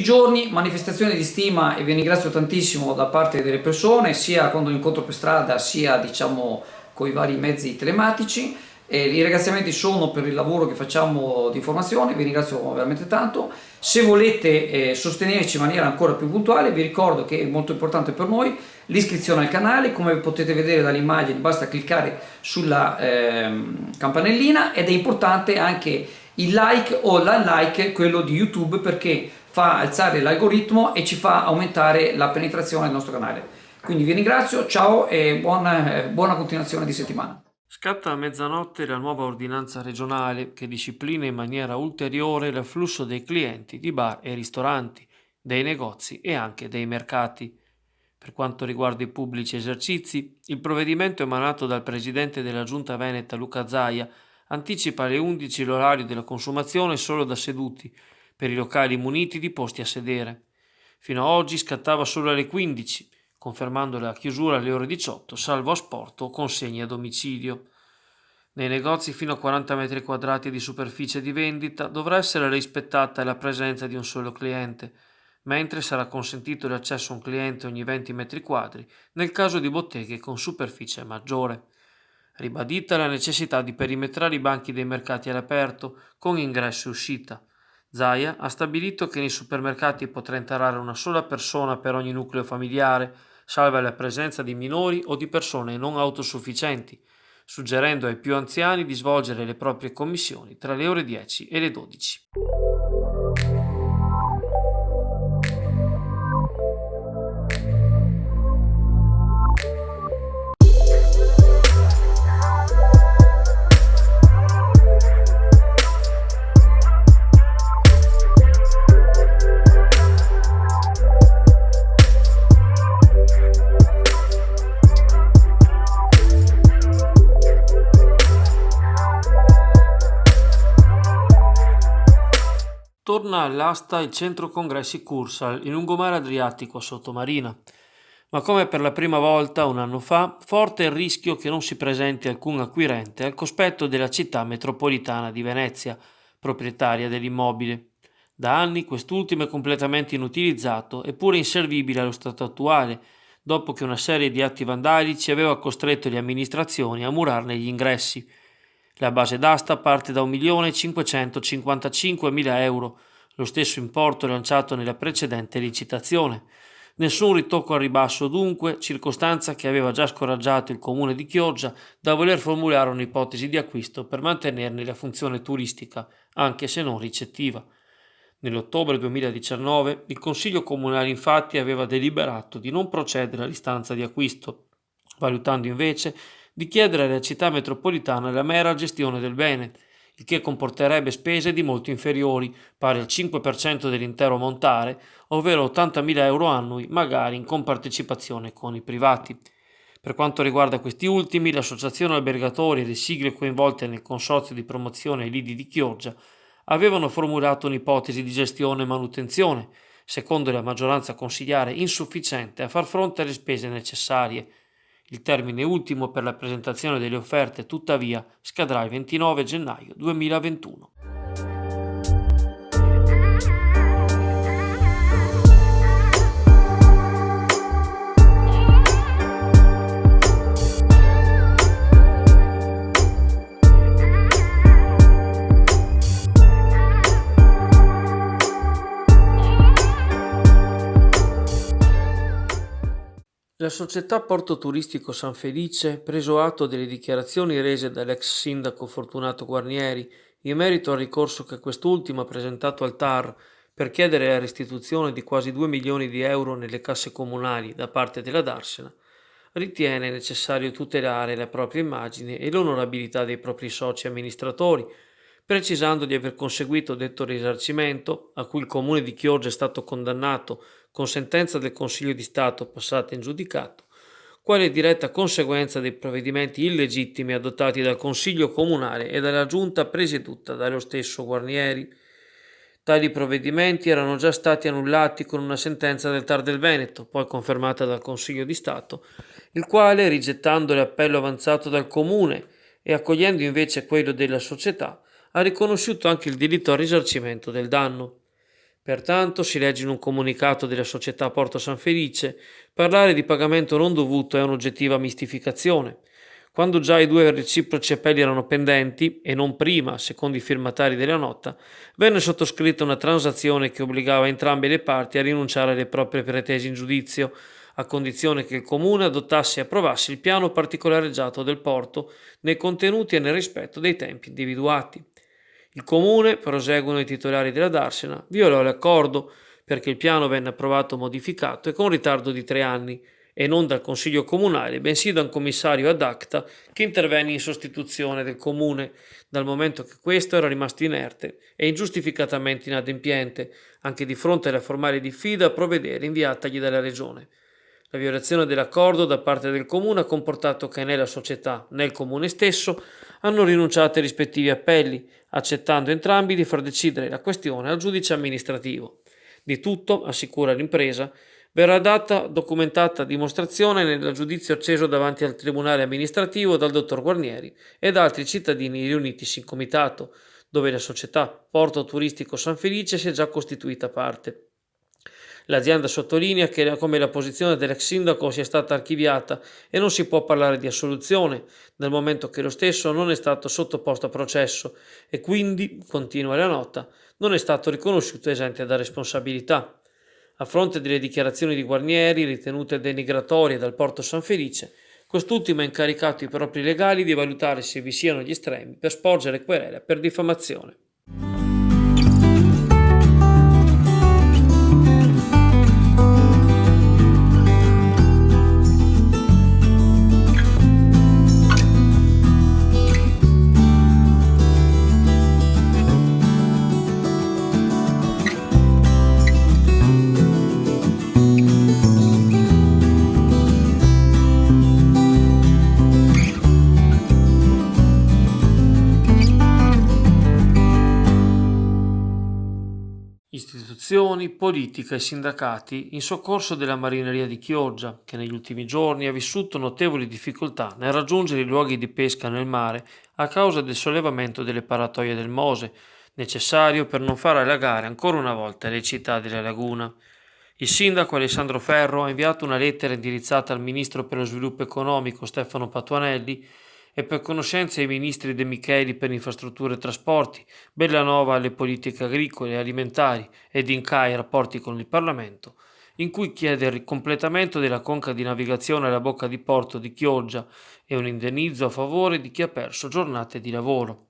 giorni manifestazioni di stima e vi ringrazio tantissimo da parte delle persone, sia quando incontro per strada, sia diciamo con i vari mezzi telematici. I ringraziamenti sono per il lavoro che facciamo di formazione, vi ringrazio veramente tanto. Se volete sostenerci in maniera ancora più puntuale, vi ricordo che è molto importante per noi l'iscrizione al canale. Come potete vedere dalle immagini, basta cliccare sulla campanellina, ed è importante anche il like o l'unlike, quello di YouTube, perché fa alzare l'algoritmo e ci fa aumentare la penetrazione del nostro canale. Quindi vi ringrazio, ciao e buona continuazione di settimana. Scatta a mezzanotte la nuova ordinanza regionale che disciplina in maniera ulteriore l'afflusso dei clienti di bar e ristoranti, dei negozi e anche dei mercati. Per quanto riguarda i pubblici esercizi, il provvedimento emanato dal presidente della Giunta Veneta Luca Zaia anticipa alle 11 l'orario della consumazione solo da seduti, per i locali muniti di posti a sedere. Fino ad oggi scattava solo alle 15, confermando la chiusura alle ore 18, salvo asporto o consegne a domicilio. Nei negozi fino a 40 metri quadrati di superficie di vendita dovrà essere rispettata la presenza di un solo cliente, mentre sarà consentito l'accesso a un cliente ogni 20 metri quadri nel caso di botteghe con superficie maggiore. Ribadita la necessità di perimetrare i banchi dei mercati all'aperto con ingresso e uscita. Zaia ha stabilito che nei supermercati potrà entrare una sola persona per ogni nucleo familiare, salva la presenza di minori o di persone non autosufficienti, suggerendo ai più anziani di svolgere le proprie commissioni tra le ore 10 e le 12. Torna all'asta il centro congressi Cursal in lungomare Adriatico a Sottomarina. Ma come per la prima volta un anno fa, forte è il rischio che non si presenti alcun acquirente al cospetto della città metropolitana di Venezia, proprietaria dell'immobile. Da anni quest'ultimo è completamente inutilizzato eppure inservibile allo stato attuale, dopo che una serie di atti vandalici aveva costretto le amministrazioni a murarne gli ingressi. La base d'asta parte da 1.555.000 euro, lo stesso importo lanciato nella precedente licitazione. Nessun ritocco al ribasso dunque, circostanza che aveva già scoraggiato il comune di Chioggia da voler formulare un'ipotesi di acquisto per mantenerne la funzione turistica, anche se non ricettiva. Nell'ottobre 2019 il Consiglio Comunale infatti aveva deliberato di non procedere all'istanza di acquisto, valutando invece di chiedere alla città metropolitana la mera gestione del bene, il che comporterebbe spese di molto inferiori, pari al 5% dell'intero montare, ovvero 80.000 euro annui, magari in compartecipazione con i privati. Per quanto riguarda questi ultimi, l'associazione albergatori e le sigle coinvolte nel consorzio di promozione ai lidi di Chioggia avevano formulato un'ipotesi di gestione e manutenzione, secondo la maggioranza consigliare insufficiente a far fronte alle spese necessarie. Il termine ultimo per la presentazione delle offerte, tuttavia, scadrà il 29 gennaio 2021. La società Porto Turistico San Felice, preso atto delle dichiarazioni rese dall'ex sindaco Fortunato Guarnieri in merito al ricorso che quest'ultimo ha presentato al TAR per chiedere la restituzione di quasi 2 milioni di euro nelle casse comunali da parte della Darsena, ritiene necessario tutelare la propria immagine e l'onorabilità dei propri soci amministratori, precisando di aver conseguito detto risarcimento, a cui il comune di Chioggia è stato condannato con sentenza del Consiglio di Stato passata in giudicato, quale diretta conseguenza dei provvedimenti illegittimi adottati dal Consiglio Comunale e dalla Giunta presieduta dallo stesso Guarnieri. Tali provvedimenti erano già stati annullati con una sentenza del TAR del Veneto, poi confermata dal Consiglio di Stato, il quale, rigettando l'appello avanzato dal Comune e accogliendo invece quello della società, ha riconosciuto anche il diritto al risarcimento del danno. Pertanto, si legge in un comunicato della società Porto San Felice, parlare di pagamento non dovuto è un'oggettiva mistificazione. Quando già i due reciproci appelli erano pendenti, e non prima, secondo i firmatari della nota, venne sottoscritta una transazione che obbligava entrambe le parti a rinunciare alle proprie pretese in giudizio, a condizione che il Comune adottasse e approvasse il piano particolareggiato del porto nei contenuti e nel rispetto dei tempi individuati. Il Comune, proseguono i titolari della Darsena, violò l'accordo perché il piano venne approvato modificato e con ritardo di 3 anni, e non dal Consiglio Comunale, bensì da un commissario ad acta che intervenne in sostituzione del Comune, dal momento che questo era rimasto inerte e ingiustificatamente inadempiente, anche di fronte alla formale diffida a provvedere inviatagli dalla Regione. La violazione dell'accordo da parte del Comune ha comportato che né la società né il Comune stesso hanno rinunciato ai rispettivi appelli, accettando entrambi di far decidere la questione al giudice amministrativo. Di tutto, assicura l'impresa, verrà data documentata dimostrazione nel giudizio acceso davanti al Tribunale amministrativo dal dottor Guarnieri e da altri cittadini riunitisi in comitato, dove la società Porto Turistico San Felice si è già costituita parte. L'azienda sottolinea come la posizione dell'ex sindaco sia stata archiviata e non si può parlare di assoluzione, dal momento che lo stesso non è stato sottoposto a processo e quindi, continua la nota, non è stato riconosciuto esente da responsabilità. A fronte delle dichiarazioni di Guarnieri, ritenute denigratorie dal Porto San Felice, quest'ultimo ha incaricato i propri legali di valutare se vi siano gli estremi per sporgere querela per diffamazione. Istituzioni, politica e sindacati in soccorso della marineria di Chioggia, che negli ultimi giorni ha vissuto notevoli difficoltà nel raggiungere i luoghi di pesca nel mare a causa del sollevamento delle paratoie del Mose, necessario per non far allagare ancora una volta le città della laguna. Il sindaco Alessandro Ferro ha inviato una lettera indirizzata al ministro per lo sviluppo economico Stefano Patuanelli e per conoscenza ai ministri De Micheli per infrastrutture e trasporti, Bellanova alle politiche agricole e alimentari ed Incai ai rapporti con il Parlamento, in cui chiede il completamento della conca di navigazione alla bocca di porto di Chioggia e un indennizzo a favore di chi ha perso giornate di lavoro.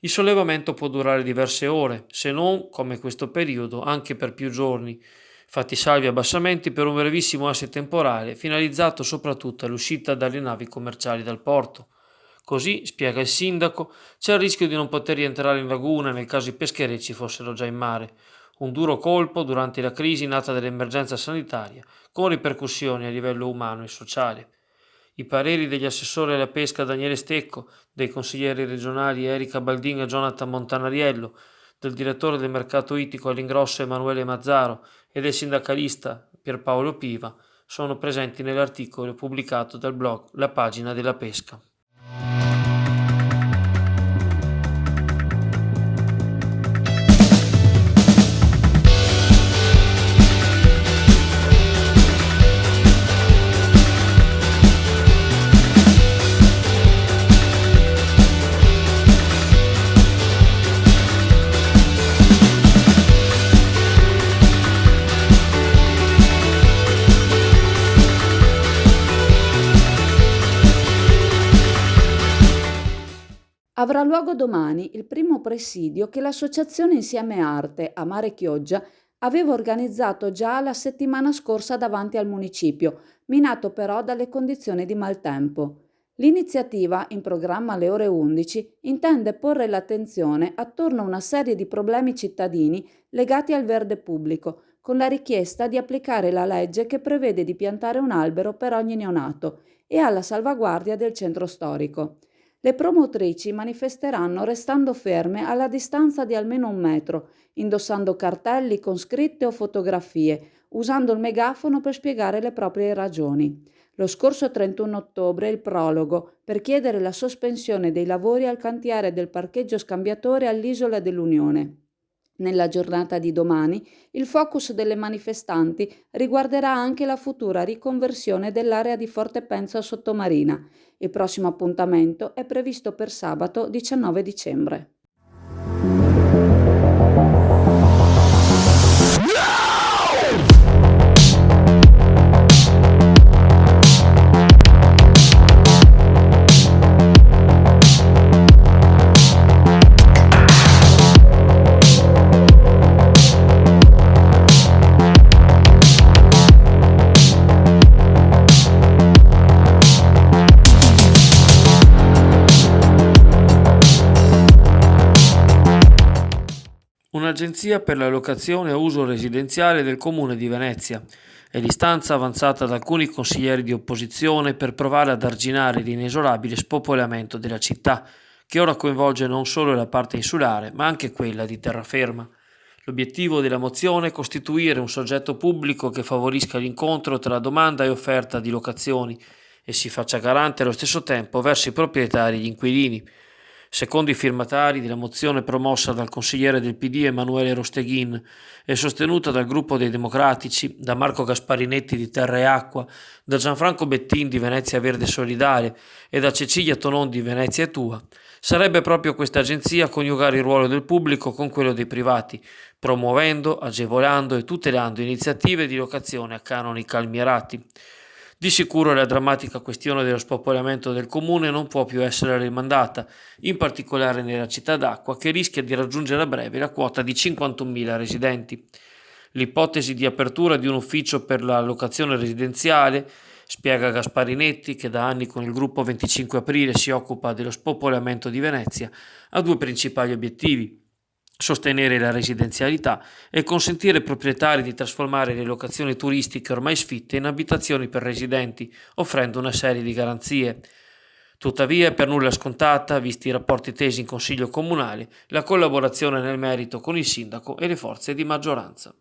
Il sollevamento può durare diverse ore, se non, come questo periodo, anche per più giorni, fatti salvi abbassamenti per un brevissimo asse temporale finalizzato soprattutto all'uscita dalle navi commerciali dal porto. Così, spiega il sindaco, c'è il rischio di non poter rientrare in laguna nel caso i pescherecci fossero già in mare. Un duro colpo durante la crisi nata dall'emergenza sanitaria, con ripercussioni a livello umano e sociale. I pareri degli assessori alla pesca Daniele Stecco, dei consiglieri regionali Erika Baldin e Jonathan Montanariello, del direttore del mercato ittico all'ingrosso Emanuele Mazzaro e del sindacalista Pierpaolo Piva sono presenti nell'articolo pubblicato dal blog La Pagina della Pesca. Avrà luogo domani il primo presidio che l'associazione Insieme Arte a Mare Chioggia aveva organizzato già la settimana scorsa davanti al municipio, minato però dalle condizioni di maltempo. L'iniziativa, in programma alle ore 11, intende porre l'attenzione attorno a una serie di problemi cittadini legati al verde pubblico, con la richiesta di applicare la legge che prevede di piantare un albero per ogni neonato e alla salvaguardia del centro storico. Le promotrici manifesteranno restando ferme alla distanza di almeno 1 metro, indossando cartelli con scritte o fotografie, usando il megafono per spiegare le proprie ragioni. Lo scorso 31 ottobre il prologo per chiedere la sospensione dei lavori al cantiere del parcheggio scambiatore all'Isola dell'Unione. Nella giornata di domani, il focus delle manifestanti riguarderà anche la futura riconversione dell'area di Forte Penzo a sottomarina. Il prossimo appuntamento è previsto per sabato 19 dicembre. Un'agenzia per la locazione a uso residenziale del Comune di Venezia. È l'istanza avanzata da alcuni consiglieri di opposizione per provare ad arginare l'inesorabile spopolamento della città, che ora coinvolge non solo la parte insulare, ma anche quella di terraferma. L'obiettivo della mozione è costituire un soggetto pubblico che favorisca l'incontro tra domanda e offerta di locazioni e si faccia garante allo stesso tempo verso i proprietari e gli inquilini. Secondo i firmatari della mozione promossa dal consigliere del PD Emanuele Rosteghin e sostenuta dal gruppo dei Democratici, da Marco Gasparinetti di Terra e Acqua, da Gianfranco Bettin di Venezia Verde Solidale e da Cecilia Tonon di Venezia è Tua, sarebbe proprio questa agenzia a coniugare il ruolo del pubblico con quello dei privati, promuovendo, agevolando e tutelando iniziative di locazione a canoni calmierati. Di sicuro la drammatica questione dello spopolamento del comune non può più essere rimandata, in particolare nella città d'Acqua, che rischia di raggiungere a breve la quota di 51.000 residenti. L'ipotesi di apertura di un ufficio per la locazione residenziale, spiega Gasparinetti, che da anni con il gruppo 25 aprile si occupa dello spopolamento di Venezia, ha due principali obiettivi: sostenere la residenzialità e consentire ai proprietari di trasformare le locazioni turistiche ormai sfitte in abitazioni per residenti, offrendo una serie di garanzie. Tuttavia è per nulla scontata, visti i rapporti tesi in Consiglio Comunale, la collaborazione nel merito con il sindaco e le forze di maggioranza.